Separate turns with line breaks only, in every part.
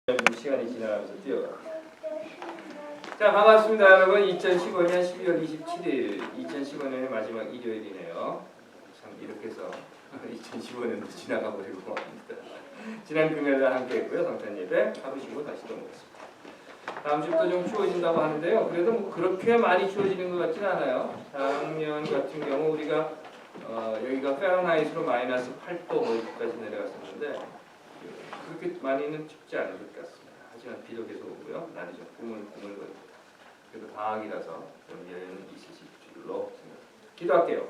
시간이 지나가면서 뛰어가. 자, 반갑습니다 여러분. 2015년 12월 27일 2015년의 마지막 일요일이네요. 참 이렇게 해서 2015년도 지나가 버리고 합니다. 지난 금요일에 함께 했고요. 성탄 예배 하루 쉬고 다시 또 먹었습니다. 다음 주부터 좀 추워진다고 하는데요. 그래도 뭐 그렇게 많이 추워지는 것 같지는 않아요. 작년 같은 경우 우리가 여기가 페런하이트로 마이너스 8도 여기까지 내려갔었는데 그렇게 많이는 춥지 않을 것 같습니다. 하지만 비도 계속 오고요. 날이 좀 꾸물꾸물거립니다. 그래도 방학이라서 좀 여유는 있으실 줄로 생각합니다. 기도할게요.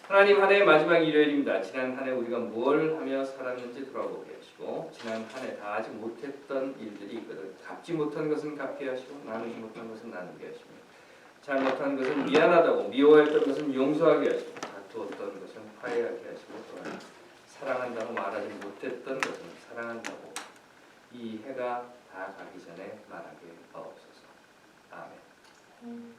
하나님, 한 해의 마지막 일요일입니다. 지난 한 해 우리가 뭘 하며 살았는지 돌아보게 하시고, 지난 한 해 다 하지 못했던 일들이 있거든. 갚지 못한 것은 갚게 하시고, 나누지 못한 것은 나누게 하시고, 잘못한 것은 미안하다고, 미워했던 것은 용서하게 하시고, 다투었던 것은 화해하게 하시고, 또한 사랑한다고 말하지 못했던 것은 사랑한다고 이 해가 다 가기 전에 말하게 하옵소서. 아멘.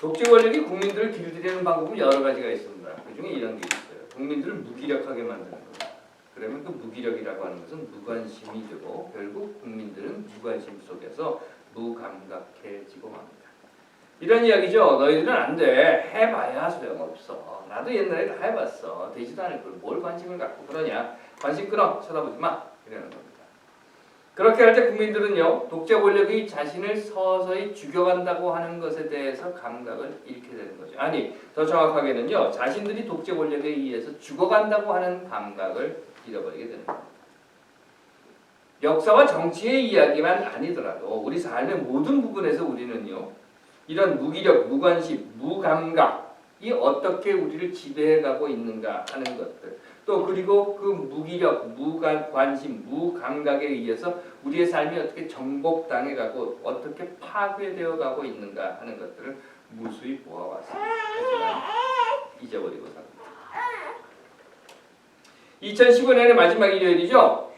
독재 권력이 국민들을 길들이는 방법은 여러 가지가 있습니다. 그 중에 이런 게 있어요. 국민들을 무기력하게 만드는 겁니다. 그러면 그 무기력이라고 하는 것은 무관심이 되고 결국 국민들은 무관심 속에서 무감각해지고 맙니다. 이런 이야기죠. 너희들은 안 돼. 해봐야 소용없어. 나도 옛날에 다 해봤어. 되지도 않을 걸 뭘 관심을 갖고 그러냐. 관심 끊어. 쳐다보지 마. 이러는 겁니다. 그렇게 할 때 국민들은요. 독재 권력이 자신을 서서히 죽여간다고 하는 것에 대해서 감각을 잃게 되는 거죠. 아니, 더 정확하게는요. 자신들이 독재 권력에 의해서 죽어간다고 하는 감각을 잃어버리게 되는 겁니다. 역사와 정치의 이야기만 아니더라도 우리 삶의 모든 부분에서 우리는요. 이런 무기력, 무관심, 무감각이 어떻게 우리를 지배해가고 있는가 하는 것들, 또 그리고 그 무기력, 무관심, 무감각에 의해서 우리의 삶이 어떻게 정복당해가고 어떻게 파괴되어가고 있는가 하는 것들을 무수히 보아왔습니다. 하지만 잊어버리고 삽니다. 2015년의 마지막 일요일이죠.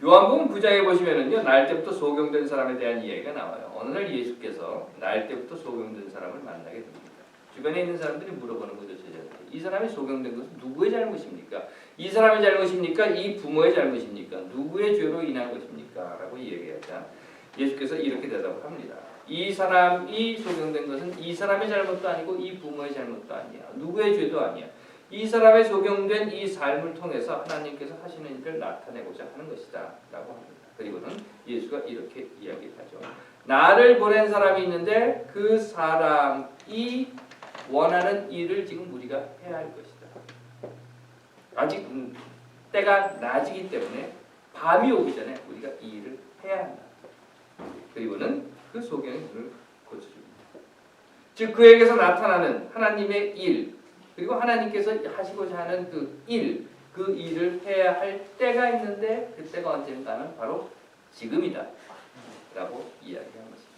요한복음 9장에 보시면은요, 날 때부터 소경된 사람에 대한 이야기가 나와요. 어느 날 예수께서 날 때부터 소경된 사람을 만나게 됩니다. 주변에 있는 사람들이 물어보는 거죠, 제자한테. 이 사람이 소경된 것은 누구의 잘못입니까? 이 사람의 잘못입니까? 이 부모의 잘못입니까? 누구의 죄로 인한 것입니까? 라고 이야기하자 예수께서 이렇게 대답을 합니다. 이 사람이 소경된 것은 이 사람의 잘못도 아니고 이 부모의 잘못도 아니야. 누구의 죄도 아니야. 이 사람의 소경된 이 삶을 통해서 하나님께서 하시는 일을 나타내고자 하는 것이다 라고 합니다. 그리고는 예수가 이렇게 이야기하죠. 나를 보낸 사람이 있는데 그 사람이 원하는 일을 지금 우리가 해야 할 것이다. 아직 때가 낮이기 때문에 밤이 오기 전에 우리가 이 일을 해야 한다. 그리고는 그 소경의 눈을 고쳐줍니다. 즉 그에게서 나타나는 하나님의 일, 그리고 하나님께서 하시고자 하는 그 일을 해야 할 때가 있는데 그 때가 언젠가는 바로 지금이다 라고 이야기한 것입니다.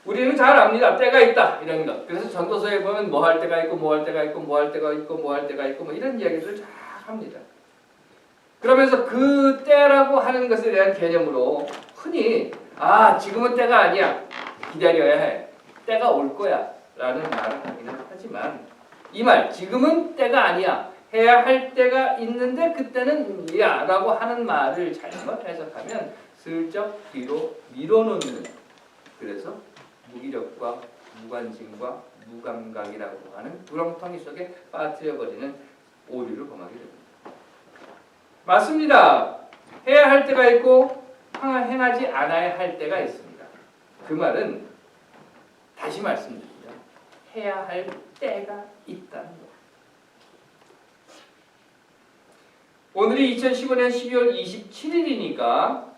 우리는 잘 압니다. 때가 있다 이런 것. 그래서 전도서에 보면 뭐 할 때가 있고 뭐 할 때가 있고 뭐 할 때가 있고 뭐 할 때가 있고 뭐 이런 이야기들을 잘 합니다. 그러면서 그 때라고 하는 것에 대한 개념으로 흔히 지금은 때가 아니야. 기다려야 해. 때가 올 거야. 라는 말을 하기는 하지만 이 말, 지금은 때가 아니야. 해야 할 때가 있는데 그때는 야 라고 하는 말을 잘못 해석하면 슬쩍 뒤로 밀어놓는, 그래서 무기력과 무관심과 무감각이라고 하는 구렁텅이 속에 빠뜨려버리는 오류를 범하게 됩니다. 맞습니다. 해야 할 때가 있고 행하지 않아야 할 때가 있습니다. 그 말은 다시 말씀드립니다. 해야 할 때가 있다는 것. 오늘이 2015년 12월 27일이니까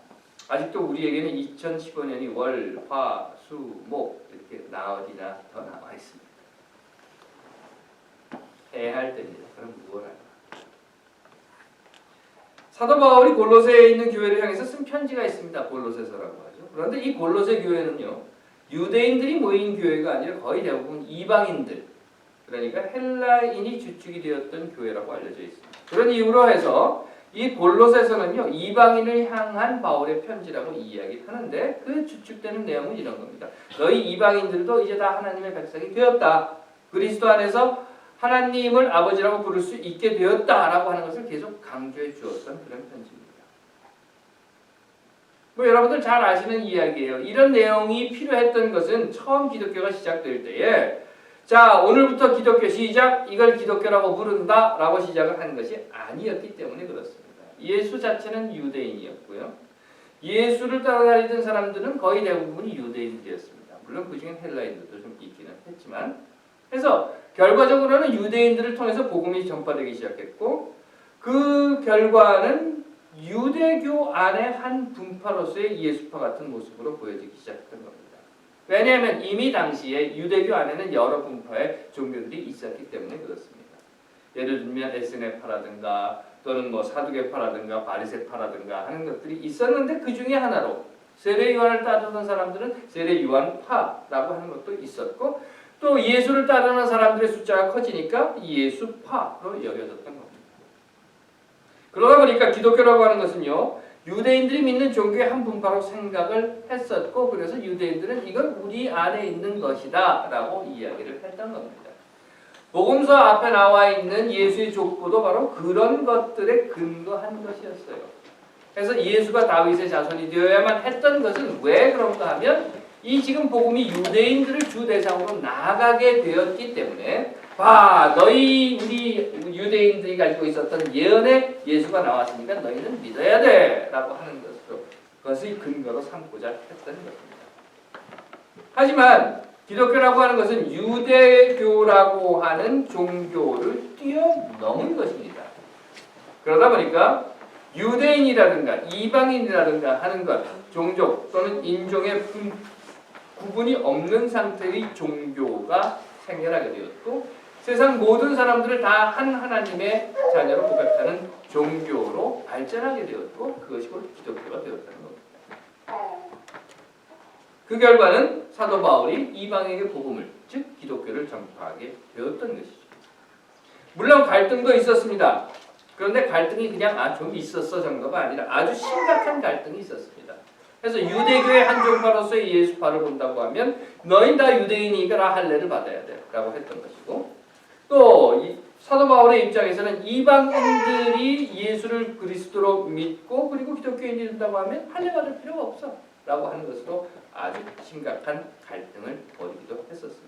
아직도 우리에게는 2015년이 월, 화, 수, 목 이렇게 어디나 더 나와 있습니다. 해야 할 때입니다. 그럼 무엇을 할까? 사도 바울이 골로새에 있는 교회를 향해서 쓴 편지가 있습니다. 골로새서라고 하죠. 그런데 이 골로새 교회는요, 유대인들이 모인 교회가 아니라 거의 대부분 이방인들, 그러니까 헬라인이 주축이 되었던 교회라고 알려져 있습니다. 그런 이유로 해서 이 골로새서는요, 이방인을 향한 바울의 편지라고 이야기하는데 그 주축되는 내용은 이런 겁니다. 너희 이방인들도 이제 다 하나님의 백성이 되었다. 그리스도 안에서 하나님을 아버지라고 부를 수 있게 되었다라고 하는 것을 계속 강조해 주었던 그런 편지입니다. 뭐 여러분들 잘 아시는 이야기예요. 이런 내용이 필요했던 것은 처음 기독교가 시작될 때에 자 오늘부터 기독교 시작 이걸 기독교라고 부른다 라고 시작을 한 것이 아니었기 때문에 그렇습니다. 예수 자체는 유대인이었고요. 예수를 따라다니던 사람들은 거의 대부분이 유대인들이었습니다. 물론 그 중엔 헬라인들도 좀 있기는 했지만 그래서 결과적으로는 유대인들을 통해서 복음이 전파되기 시작했고 그 결과는 유대교 안의 한 분파로서의 예수파 같은 모습으로 보여지기 시작했던 겁니다. 왜냐하면 이미 당시에 유대교 안에는 여러 분파의 종교들이 있었기 때문에 그렇습니다. 예를 들면 에스네파라든가 또는 뭐 사두개파라든가 바리새파라든가 하는 것들이 있었는데 그 중에 하나로 세례 요한을 따르던 사람들은 세례 요한파라고 하는 것도 있었고 또 예수를 따르는 사람들의 숫자가 커지니까 예수파로 여겨졌던 겁니다. 그러다 보니까 기독교라고 하는 것은요. 유대인들이 믿는 종교의 한 분파로 생각을 했었고 그래서 유대인들은 이건 우리 안에 있는 것이다 라고 이야기를 했던 겁니다. 복음서 앞에 나와 있는 예수의 족보도 바로 그런 것들에 근거한 것이었어요. 그래서 예수가 다윗의 자손이 되어야만 했던 것은 왜 그런가 하면 이 지금 복음이 유대인들을 주 대상으로 나아가게 되었기 때문에 봐 너희 우리 유대인들이 가지고 있었던 예언에 예수가 나왔으니까 너희는 믿어야 돼 라고 하는 것으로 그것의 근거로 삼고자 했던 것입니다. 하지만 기독교라고 하는 것은 유대교라고 하는 종교를 뛰어넘은 것입니다. 그러다 보니까 유대인이라든가 이방인이라든가 하는 것, 종족 또는 인종의 구분이 없는 상태의 종교가 생겨나게 되었고 세상 모든 사람들을 다 한 하나님의 자녀로 고백하는 종교로 발전하게 되었고 그것이 바로 기독교가 되었다는 겁니다. 그 결과는 사도 바울이 이방에게 복음을 즉 기독교를 전파하게 되었던 것이죠. 물론 갈등도 있었습니다. 그런데 갈등이 그냥 좀 있었어 정도가 아니라 아주 심각한 갈등이 있었습니다. 그래서 유대교의 한 종파로서의 예수파를 본다고 하면 너희 다 유대인이니까 할례를 받아야 돼 라고 했던 것이고 또 사도 바울의 입장에서는 이방인들이 예수를 그리스도로 믿고 그리고 기독교인이 된다고 하면 할례 받을 필요가 없어 라고 하는 것으로 아주 심각한 갈등을 벌이기도 했었습니다.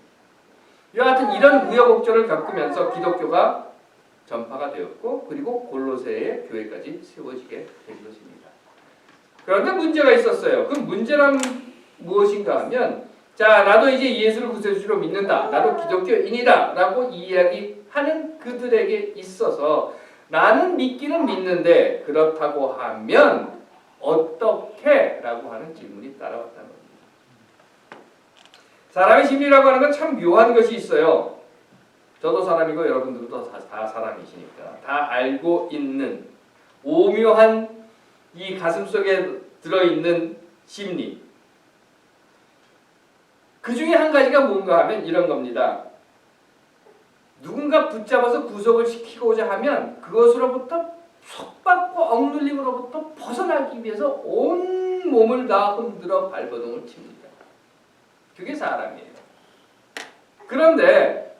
이와 같은 이런 우여곡절을 겪으면서 기독교가 전파가 되었고 그리고 골로새의 교회까지 세워지게 된 것입니다. 그런데 문제가 있었어요. 그 문제란 무엇인가 하면 자 나도 이제 예수를 구세주로 믿는다. 나도 기독교인이다. 라고 이야기하는 그들에게 있어서 나는 믿기는 믿는데 그렇다고 하면 어떻게? 라고 하는 질문이 따라왔다는 겁니다. 사람의 심리라고 하는 건 참 묘한 것이 있어요. 저도 사람이고 여러분들도 다 사람이시니까 다 알고 있는 오묘한 이 가슴속에 들어있는 심리 그 중에 한 가지가 뭔가 하면 이런 겁니다. 누군가 붙잡아서 구속을 시키고자 하면 그것으로부터 속박과 억눌림으로부터 벗어나기 위해서 온 몸을 다 흔들어 발버둥을 칩니다. 그게 사람이에요. 그런데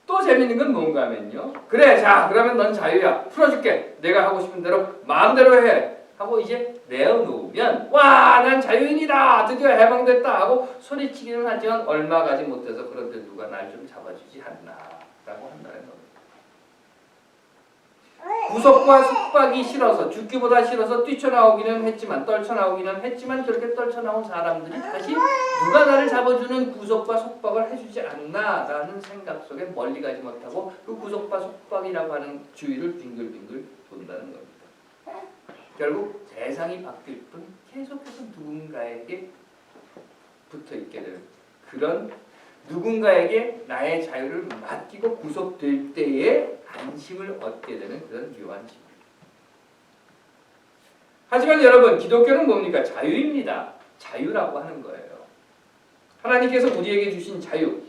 또 재밌는 건 뭔가 하면요. 그래 자 그러면 넌 자유야. 풀어줄게. 내가 하고 싶은 대로 마음대로 해. 하고 이제 내어놓으면 와 난 자유인이다. 드디어 해방됐다. 하고 소리치기는 하지만 얼마 가지 못해서 그런데 누가 날 좀 잡아주지 않나. 라고 한다는 겁니다. 구속과 속박이 싫어서 죽기보다 싫어서 뛰쳐나오기는 했지만 떨쳐나오기는 했지만 그렇게 떨쳐나온 사람들이 다시 누가 나를 잡아주는 구속과 속박을 해주지 않나 라는 생각 속에 멀리 가지 못하고 그 구속과 속박이라고 하는 주위를 빙글빙글 돈다는 겁니다. 결국 세상이 바뀔 뿐 계속해서 누군가에게 붙어있게 되는 그런 누군가에게 나의 자유를 맡기고 구속될 때에 안심을 얻게 되는 그런 묘한 심. 하지만 여러분 기독교는 뭡니까? 자유입니다. 자유라고 하는 거예요. 하나님께서 우리에게 주신 자유.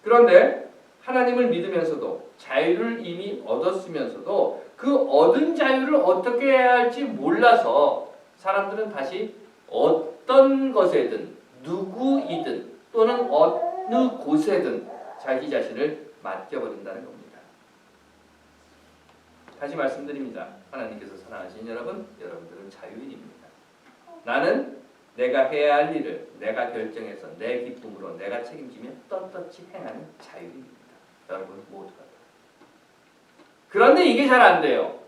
그런데 하나님을 믿으면서도 자유를 이미 얻었으면서도 그 얻은 자유를 어떻게 해야 할지 몰라서 사람들은 다시 어떤 것에든 누구이든 또는 어느 곳에든 자기 자신을 맡겨버린다는 겁니다. 다시 말씀드립니다. 하나님께서 사랑하신 여러분들은 자유인입니다. 나는 내가 해야 할 일을 내가 결정해서 내 기쁨으로 내가 책임지며 떳떳이 행하는 자유인입니다. 여러분 모두가. 그런데 이게 잘 안 돼요.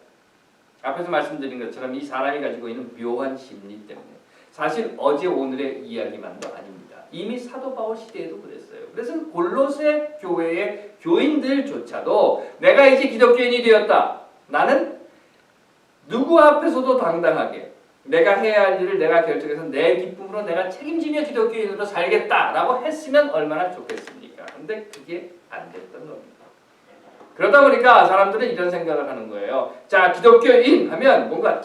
앞에서 말씀드린 것처럼 이 사람이 가지고 있는 묘한 심리 때문에. 사실 어제 오늘의 이야기만도 아닙니다. 이미 사도 바울 시대에도 그랬어요. 그래서 골로새 교회의 교인들조차도 내가 이제 기독교인이 되었다. 나는 누구 앞에서도 당당하게 내가 해야 할 일을 내가 결정해서 내 기쁨으로 내가 책임지며 기독교인으로 살겠다라고 했으면 얼마나 좋겠습니까? 근데 그게 안 됐던 겁니다. 그러다 보니까 사람들은 이런 생각을 하는 거예요. 자, 기독교인 하면 뭔가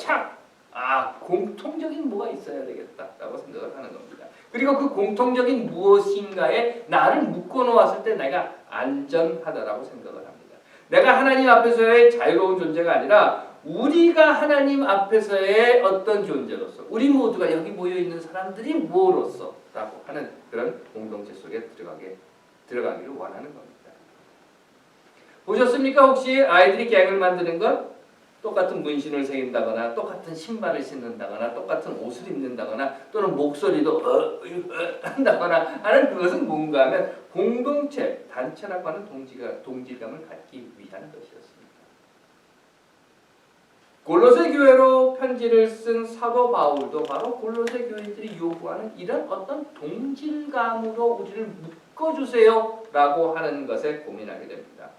공통적인 뭐가 있어야 되겠다라고 생각을 하는 겁니다. 그리고 그 공통적인 무엇인가에 나를 묶어놓았을 때 내가 안전하다라고 생각을 합니다. 내가 하나님 앞에서의 자유로운 존재가 아니라 우리가 하나님 앞에서의 어떤 존재로서 우리 모두가 여기 모여있는 사람들이 뭐로서 라고 하는 그런 공동체 속에 들어가기를 원하는 겁니다. 보셨습니까? 혹시 아이들이 갱을 만드는 건 똑같은 문신을 새긴다거나 똑같은 신발을 신는다거나 똑같은 옷을 입는다거나 또는 목소리도 한다거나 하는 그것은 뭔가 하면 공동체, 단체라고 하는 동질감을 갖기 위한 것이었습니다. 골로새 교회로 편지를 쓴 사도 바울도 바로 골로새 교인들이 요구하는 이런 어떤 동질감으로 우리를 묶어주세요 라고 하는 것에 고민하게 됩니다.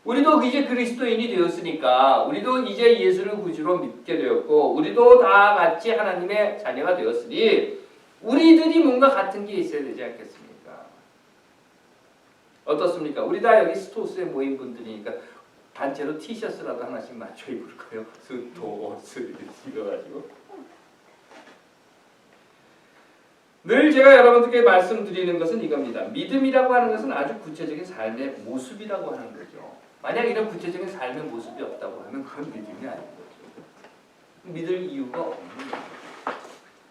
우리도 이제 그리스도인이 되었으니까 우리도 이제 예수를 구주로 믿게 되었고 우리도 다 같이 하나님의 자녀가 되었으니 우리들이 뭔가 같은 게 있어야 되지 않겠습니까? 어떻습니까? 우리 다 여기 스토스에 모인 분들이니까 단체로 티셔츠라도 하나씩 맞춰 입을까요? 스토스 이거가지고 늘 제가 여러분들께 말씀드리는 것은 이겁니다. 믿음이라고 하는 것은 아주 구체적인 삶의 모습이라고 하는 거죠. 만약 이런 구체적인 삶의 모습이 없다고 하면 그건 믿음이 아닌 거죠. 믿을 이유가 없는 거죠.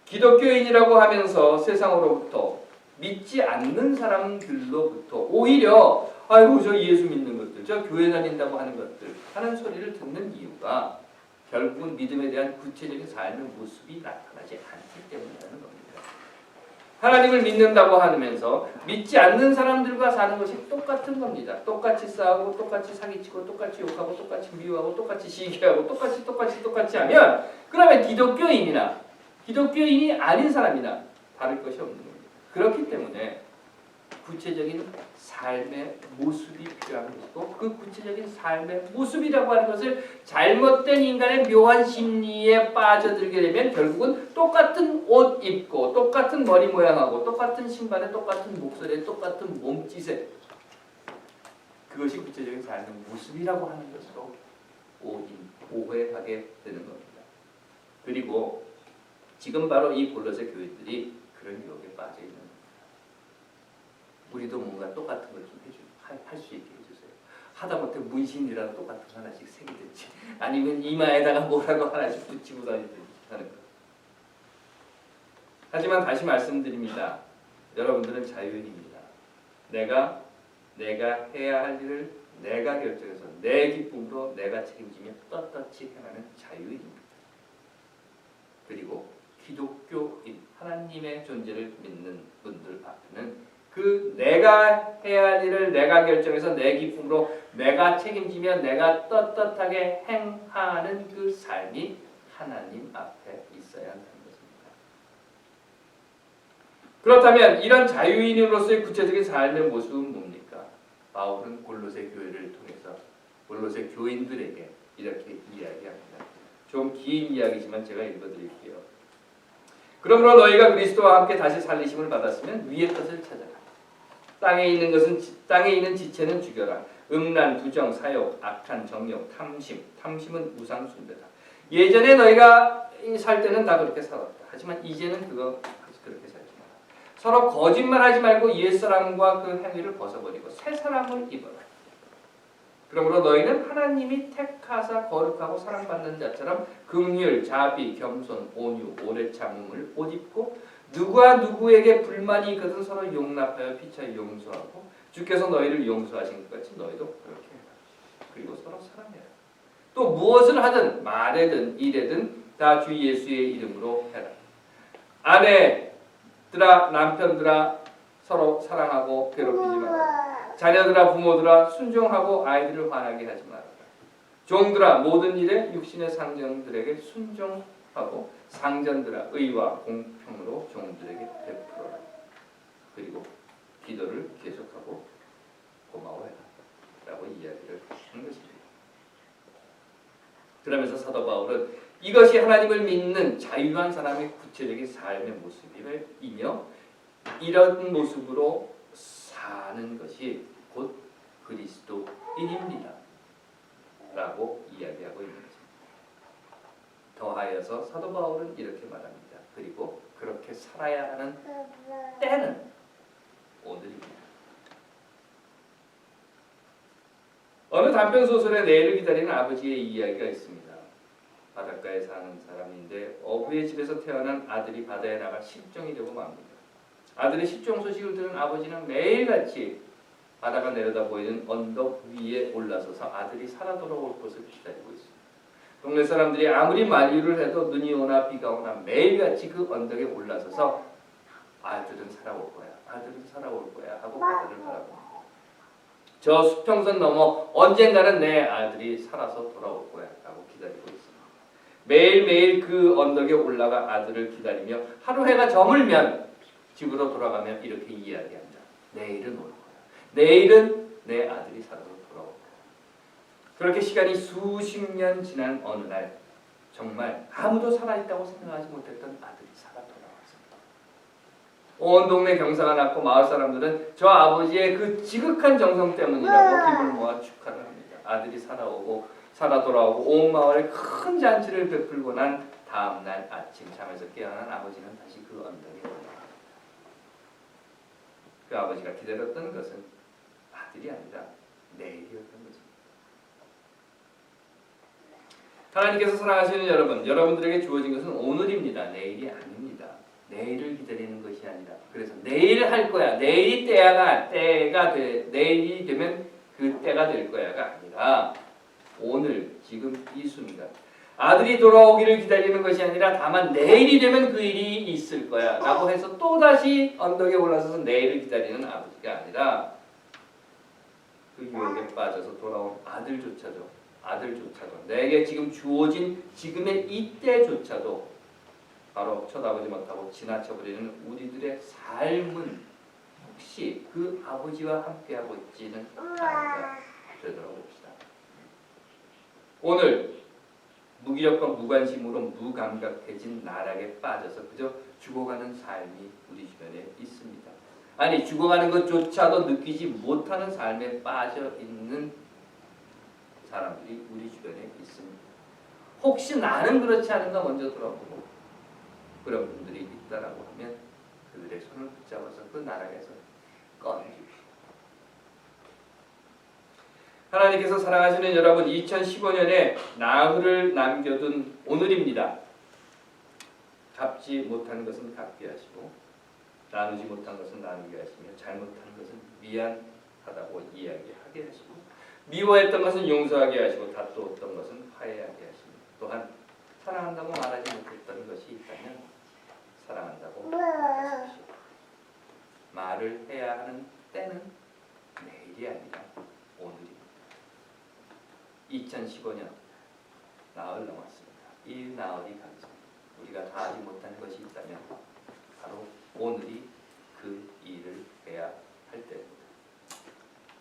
기독교인이라고 하면서 세상으로부터 믿지 않는 사람들로부터 오히려 아이고 저 예수 믿는 것들, 저 교회 다닌다고 하는 것들 하는 소리를 듣는 이유가 결국은 믿음에 대한 구체적인 삶의 모습이 나타나지 않기 때문이라는 겁니다. 하나님을 믿는다고 하면서 믿지 않는 사람들과 사는 것이 똑같은 겁니다. 똑같이 싸우고 똑같이 사기치고 똑같이 욕하고 똑같이 미워하고 똑같이 시기하고 똑같이 하면 그러면 기독교인이 아닌 사람이나 다를 것이 없는 겁니다. 그렇기 때문에 구체적인 삶의 모습이 필요한 것이고 그 구체적인 삶의 모습이라고 하는 것을 잘못된 인간의 묘한 심리에 빠져들게 되면 결국은 똑같은 옷 입고 똑같은 머리 모양하고 똑같은 신발에 똑같은 목소리에 똑같은 몸짓에 그것이 구체적인 삶의 모습이라고 하는 것으로 오해하게 되는 겁니다. 그리고 지금 바로 이 골로새 교회들이 그런 유혹에 빠져 있는 겁니다. 우리도 뭔가 똑같은 걸 좀 할 수 있게 해주세요. 하다못해 문신이라도 똑같은 거 하나씩 새기든지 아니면 이마에다가 뭐라도 하나씩 붙이고 다니든지 하는 것. 하지만 다시 말씀드립니다. 여러분들은 자유인입니다. 내가 해야 할 일을 내가 결정해서 내 기쁨으로 내가 책임지며 떳떳이 행하는 자유인입니다. 그리고 기독교인 하나님의 존재를 믿는 분들 앞에는 그 내가 해야 할 일을 내가 결정해서 내 기쁨으로 내가 책임지며 내가 떳떳하게 행하는 그 삶이 하나님 앞에 있어야 한다는 것입니다. 그렇다면 이런 자유인으로서의 구체적인 삶의 모습은 뭡니까? 바울은 골로새 교회를 통해서 골로새 교인들에게 이렇게 이야기합니다. 좀 긴 이야기지만 제가 읽어드릴게요. 그러므로 너희가 그리스도와 함께 다시 살리심을 받았으면 위의 것을 찾아라. 땅에 있는 지체는 죽여라. 음란, 부정, 사욕, 악한, 정욕, 탐심은 우상 숭배다. 예전에 너희가 살 때는 다 그렇게 살았다. 하지만 이제는 그렇게 살지 마라. 서로 거짓말하지 말고 옛사람과 그 행위를 벗어버리고 새 사람을 입어라. 그러므로 너희는 하나님이 택하사 거룩하고 사랑받는 자처럼 긍휼, 자비, 겸손, 온유, 오래 참음을 옷 입고 누구와 누구에게 불만이 있거든 서로 용납하여 피차 용서하고 주께서 너희를 용서하신 것 같이 너희도 그렇게 해라. 그리고 서로 사랑해라. 또 무엇을 하든 말이든 일이든 다 주 예수의 이름으로 해라. 아내들아 남편들아 서로 사랑하고 괴롭히지 마라. 자녀들아 부모들아 순종하고 아이들을 화나게 하지 마라. 종들아 모든 일에 육신의 상전들에게 순종하고 상전들아 의와 공평으로 종들에게 베풀어라. 그리고 기도를 계속하고 고마워해라 라고 이야기를 한 것입니다. 그러면서 사도 바울은 이것이 하나님을 믿는 자유한 사람의 구체적인 삶의 모습이며 이런 모습으로 사는 것이 곧 그리스도인입니다 라고 이야기하고 있는 것입니다. 더하여서 사도 바울은 이렇게 말합니다. 그리고 그렇게 살아야 하는 때는 오늘입니다. 어느 단편 소설에 내일을 기다리는 아버지의 이야기가 있습니다. 바닷가에 사는 사람인데 어부의 집에서 태어난 아들이 바다에 나가 실종이 되고 맙니다. 아들의 실종 소식을 들은 아버지는 매일같이 바다가 내려다 보이는 언덕 위에 올라서서 아들이 살아 돌아올 것을 기다리고 있습니다. 동네 사람들이 아무리 만류를 해도 눈이 오나 비가 오나 매일같이 그 언덕에 올라서서 아들은 살아올 거야, 아들은 살아올 거야 하고 바다를 바라봅니다. 저 수평선 넘어 언젠가는 내 아들이 살아서 돌아올 거야 라고 기다리고 있습니다. 매일매일 그 언덕에 올라가 아들을 기다리며 하루 해가 저물면 집으로 돌아가면 이렇게 이야기합니다. 내일은 올 거야. 내일은 내 아들이 살아서 돌아올 거야. 그렇게 시간이 수십 년 지난 어느 날 정말 아무도 살아있다고 생각하지 못했던 아들이 살아 돌아왔습니다. 온 동네 경사가 났고 마을 사람들은 저 아버지의 그 지극한 정성 때문이라고 입을 모아 축하를 합니다. 아들이 살아 돌아오고 온 마을에 큰 잔치를 베풀고 난 다음날 아침 잠에서 깨어난 아버지는 다시 그 언덕에 올라갑니다. 그 아버지가 기다렸던 것은 아들이 아니라 내일이었던 것입니다. 하나님께서 사랑하시는 여러분, 여러분들에게 주어진 것은 오늘입니다. 내일이 아닙니다. 내일을 기다리는 것이 아니라, 그래서 내일 할 거야, 내일이 내일이 되면 그 때가 될 거야가 아니라 오늘 지금 이 순간 아들이 돌아오기를 기다리는 것이 아니라 다만 내일이 되면 그 일이 있을 거야 라고 해서 또다시 언덕에 올라서서 내일을 기다리는 아버지가 아니라 그 유혹에 빠져서 돌아온 아들조차도 내게 지금 주어진 지금의 이때조차도 바로 쳐다보지 못하고 지나쳐버리는 우리들의 삶은 혹시 그 아버지와 함께하고 있지는 않을까 되돌아봅시다. 오늘 무기력과 무관심으로 무감각해진 나락에 빠져서 그저 죽어가는 삶이 우리 주변에 있습니다. 아니 죽어가는 것조차도 느끼지 못하는 삶에 빠져있는 사람들이 우리 주변에 있습니다. 혹시 나는 그렇지 않은가 먼저 돌아보고 그런 분들이 있다라고 하면 그들의 손을 붙잡아서 그 나락에서 꺼내주십시오. 하나님께서 사랑하시는 여러분, 2015년에 나흘을 남겨둔 오늘입니다. 갚지 못한 것은 갚게 하시고 나누지 못한 것은 나누게 하시며 잘못한 것은 미안하다고 이야기하게 하시고 미워했던 것은 용서하게 하시고 다투었던 것은 화해하게 하시며 또한 사랑한다고 말하지 못했던 것이 있다면 사랑한다고 말하십시오. 말을 해야 하는 때는 내일이 아니라 오늘입니다. 2015년 나흘 남았습니다. 이 나흘이 가기 전 우리가 다 하지 못한 것이 있다면 바로 오늘이 그 일을 해야 할 때입니다.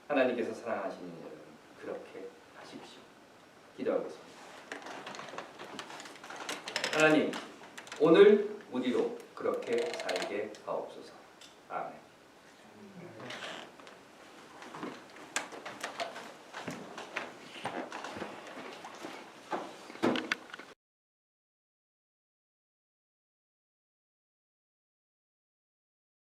하나님께서 사랑하시는 여러분, 그렇게 하십시오. 기도하겠습니다. 하나님, 오늘 우리로 그렇게 살게 하옵소서.